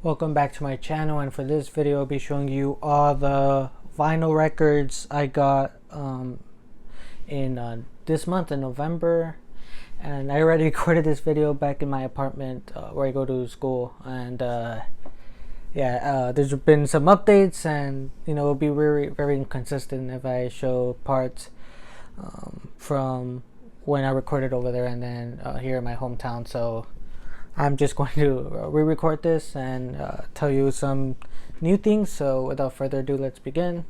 Welcome back to my channel, and for this video I'll be showing you all the vinyl records I got in this month in November. And I already recorded this video back in my apartment where I go to school, and there's been some updates, and it'll be very inconsistent if I show parts from when I recorded over there and then here in my hometown. So I'm just going to re-record this and tell you some new things. So without further ado, let's begin.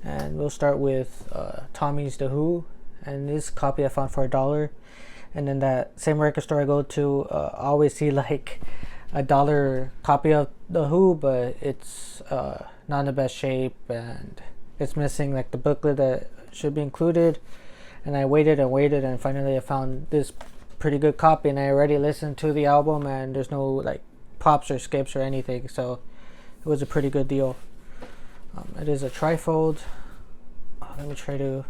And we'll start with Tommy's The Who, and this copy I found for $1. And then that same record store I go to, I always see like $1 copy of The Who, but it's not in the best shape, and it's missing like the booklet that should be included. And I waited and finally I found this pretty good copy, and I already listened to the album, and there's no like pops or skips or anything, so it was a pretty good deal. It is a trifold. Let me try to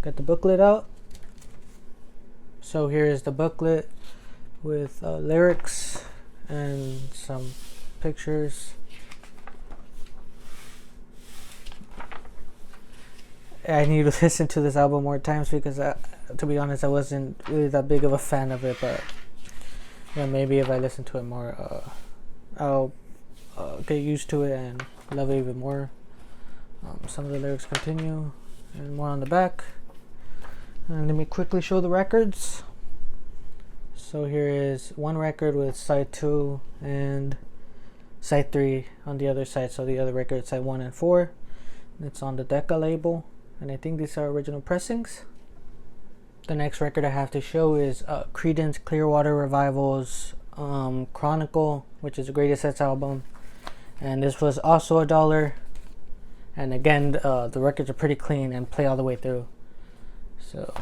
get the booklet out. So here is the booklet with lyrics and some pictures. I need to listen to this album more times because to be honest, I wasn't really that big of a fan of it, but maybe if I listen to it more, I'll get used to it and love it even more. Some of the lyrics continue, and more on the back. And let me quickly show the records. So here is one record with side 2 and side 3 on the other side. So the other record, side 1 and 4. It's on the Decca label, and I think these are original pressings. The next record I have to show is Creedence Clearwater Revival's Chronicle, which is a greatest hits album, and this was also $1. And again, the records are pretty clean and play all the way through. So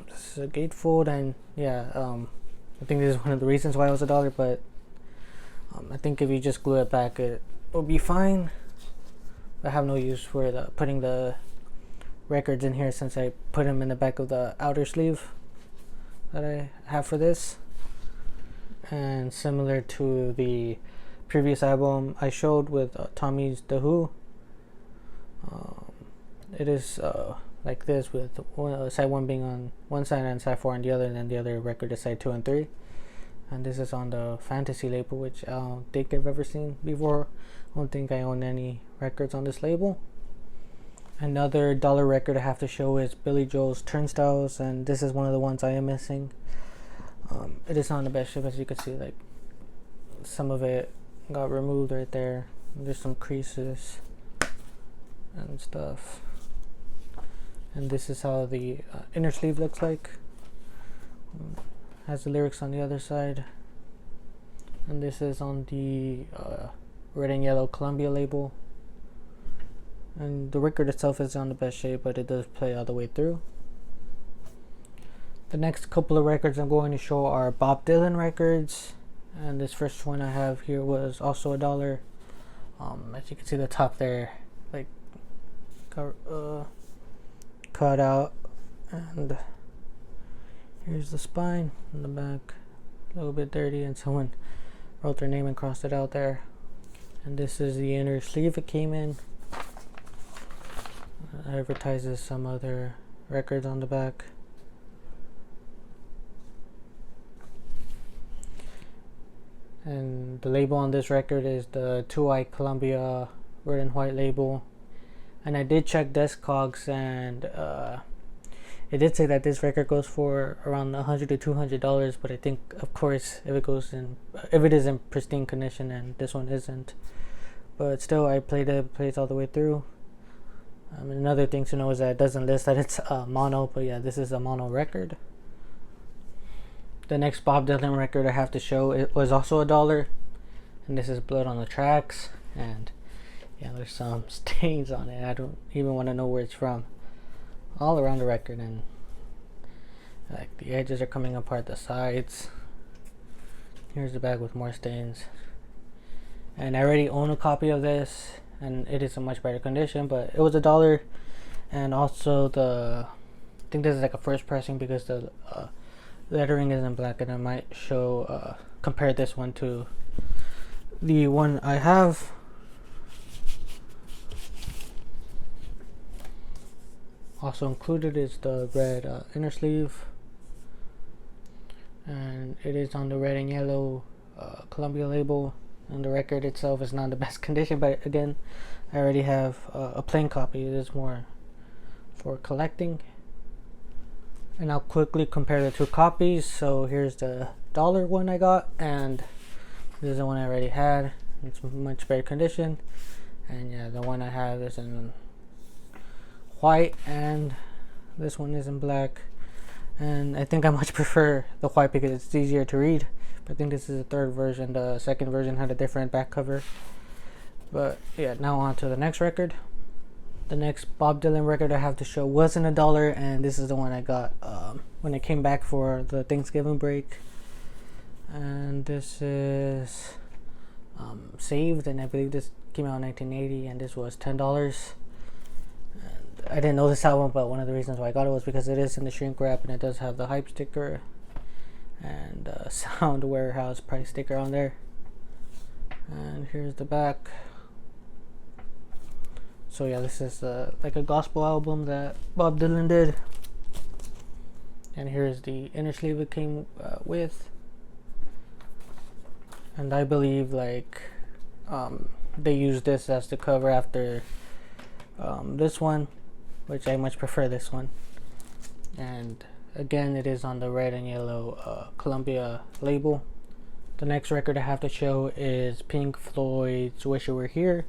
this is a gatefold, and I think this is one of the reasons why it was $1, but I think if you just glue it back, it will be fine. I have no use for putting the records in here, since I put them in the back of the outer sleeve that I have for this. And similar to the previous album I showed with Tommy's The Who, it is like this, with side 1 being on one side and side 4 on the other, and then the other record is side 2 and 3. And this is on the Fantasy label, which I don't think I've ever seen before. I don't think I own any records on this label. Another $1 record I have to show is Billy Joel's Turnstiles, and this is one of the ones I am missing. It is not in the best shape, as you can see. Like, some of it got removed right there. There's some creases and stuff. And this is how the inner sleeve looks like. Has the lyrics on the other side. And this is on the red and yellow Columbia label. And the record itself is on the best shape, but it does play all the way through. The next couple of records I'm going to show are Bob Dylan records, and this first one I have here was also $1. As you can see, the top there like cut out, and here's the spine in the back, a little bit dirty, and someone wrote their name and crossed it out there. And this is the inner sleeve it came in. Advertises some other records on the back. And the label on this record is the 2i Columbia red and white label. And I did check Discogs, and it did say that this record goes for around $100 to $200, but I think, of course, if it is in pristine condition, and this one isn't. But still, I played it, it plays all the way through. Another thing to know is that it doesn't list that it's mono, but yeah, this is a mono record. The next Bob Dylan record I have to show, it was also $1, and this is Blood on the Tracks, and yeah, there's some stains on it. I don't even want to know where it's from. All around the record, and like the edges are coming apart, the sides. Here's the back with more stains. And I already own a copy of this, and it is in much better condition, but it was $1. And also I think this is like a first pressing, because the lettering is in black, and I might show compare this one to The one I have also included is the red inner sleeve, and it is on the red and yellow Columbia label, and the record itself is not in the best condition, but again, I already have a plain copy. It is more for collecting. And I'll quickly compare the two copies. So here's the dollar one I got, and this is the one I already had. It's much better condition, and yeah, the one I have is in white, and this one is in black. And I think I much prefer the white because it's easier to read. But I think this is the third version. The second version had a different back cover. But yeah, now on to the next record. The next Bob Dylan record I have to show wasn't $1, and this is the one I got when I came back for the Thanksgiving break. And this is Saved, and I believe this came out in 1980, and this was $10. And I didn't know this album, but one of the reasons why I got it was because it is in the shrink wrap, and it does have the hype sticker and Sound Warehouse price sticker on there. And here's the back. So yeah, this is like a gospel album that Bob Dylan did. And here's the inner sleeve it came with. And I believe like they used this as the cover after this one, which I much prefer this one. And again, it is on the red and yellow Columbia label. The next record I have to show is Pink Floyd's Wish You Were Here.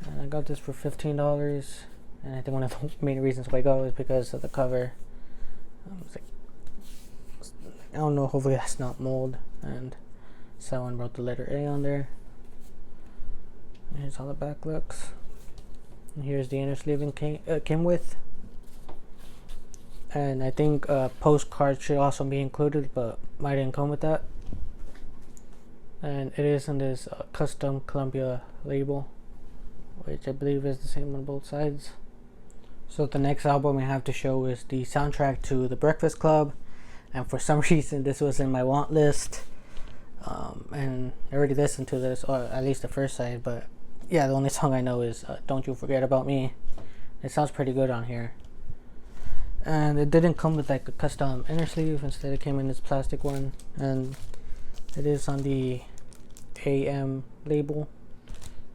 And I got this for $15, and I think one of the main reasons why I got it was because of the cover. I don't know, hopefully that's not mold, and someone wrote the letter A on there. And here's how the back looks, and here's the inner sleeve it came with. And I think postcards should also be included, but mine didn't come with that. And it is in this custom Columbia label, which I believe is the same on both sides. So the next album I have to show is the soundtrack to The Breakfast Club, and for some reason this was in my want list, and I already listened to this, or at least the first side, but yeah, the only song I know is Don't You Forget About Me. It sounds pretty good on here, and it didn't come with like a custom inner sleeve. Instead it came in this plastic one, and it is on the AM label.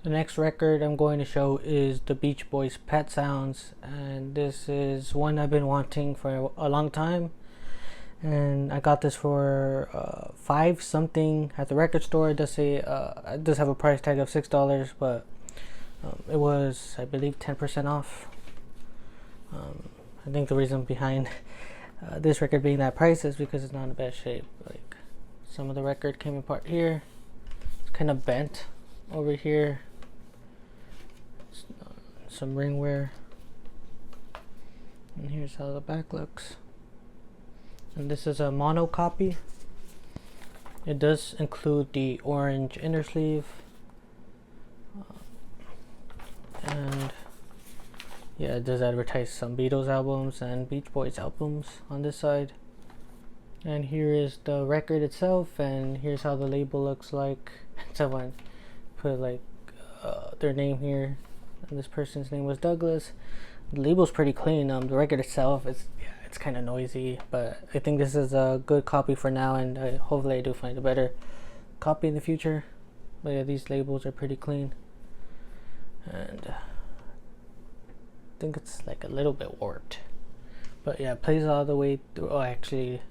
The next record I'm going to show is the Beach Boys' Pet Sounds, and this is one I've been wanting for a long time, and I got this for $5 something at the record store. It does say it does have a price tag of $6, but it was, I believe, 10% off. I think the reason behind this record being that price is because it's not in the best shape. Like, some of the record came apart here, it's kind of bent over here. Some ring wear, and here's how the back looks. And this is a mono copy. It does include the orange inner sleeve, and yeah, it does advertise some Beatles albums and Beach Boys albums on this side. And here is the record itself, and here's how the label looks like. Someone put like their name here, and this person's name was Douglas. The label's pretty clean. The record itself is, yeah, it's kind of noisy, but I think this is a good copy for now, and hopefully I do find a better copy in the future. But yeah, these labels are pretty clean, and I think it's like a little bit warped, but yeah, it plays all the way through. Oh, actually,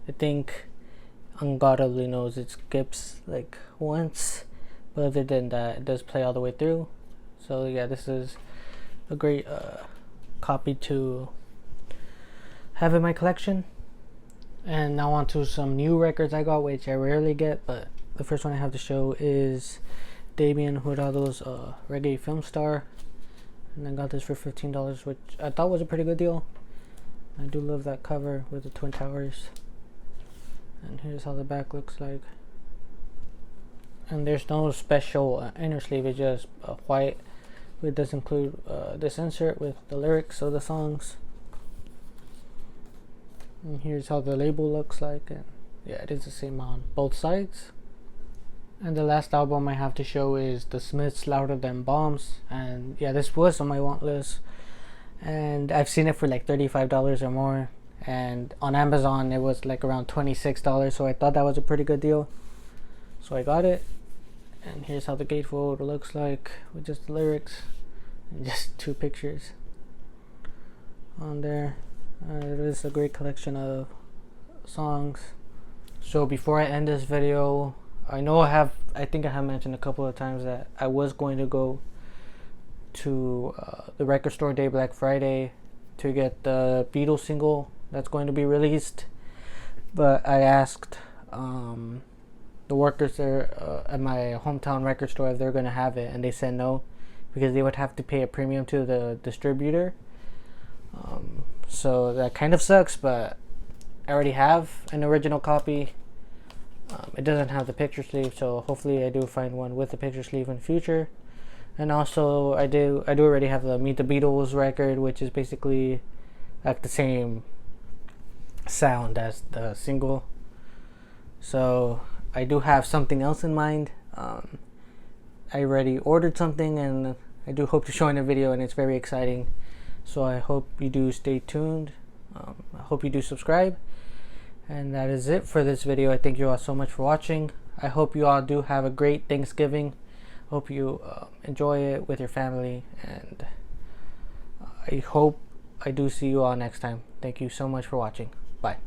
I think Ungodly knows it skips like once, but other than that, it does play all the way through. So yeah, this is a great copy to have in my collection. And now on to some new records I got, which I rarely get, but the first one I have to show is Damien Jurado's Reggae Film Star, and I got this for $15, which I thought was a pretty good deal. I do love that cover with the Twin Towers. And here's how the back looks like. And there's no special inner sleeve, it's just white. It does include this insert with the lyrics of the songs. And here's how the label looks like, and yeah, it is the same on both sides. And the last album I have to show is The Smiths' Louder Than Bombs. And yeah, this was on my want list. And I've seen it for like $35 or more. And on Amazon it was like around $26, so I thought that was a pretty good deal. So I got it. And here's how the gatefold looks like with just the lyrics and just 2 pictures on there. It is a great collection of songs. So before I end this video, I think I have mentioned a couple of times that I was going to go to the record store day Black Friday to get the Beatles single that's going to be released, but I asked the workers there at my hometown record store if they're going to have it, and they said no, because they would have to pay a premium to the distributor. So that kind of sucks, but I already have an original copy. It doesn't have the picture sleeve, so hopefully I do find one with the picture sleeve in the future. And also I do already have the Meet the Beatles record, which is basically like the same sound as the single. So I do have something else in mind. I already ordered something, and I do hope to show in a video, and it's very exciting. So I hope you do stay tuned. I hope you do subscribe. And that is it for this video. I thank you all so much for watching. I hope you all do have a great Thanksgiving. Hope you enjoy it with your family, and I hope I do see you all next time. Thank you so much for watching. Bye.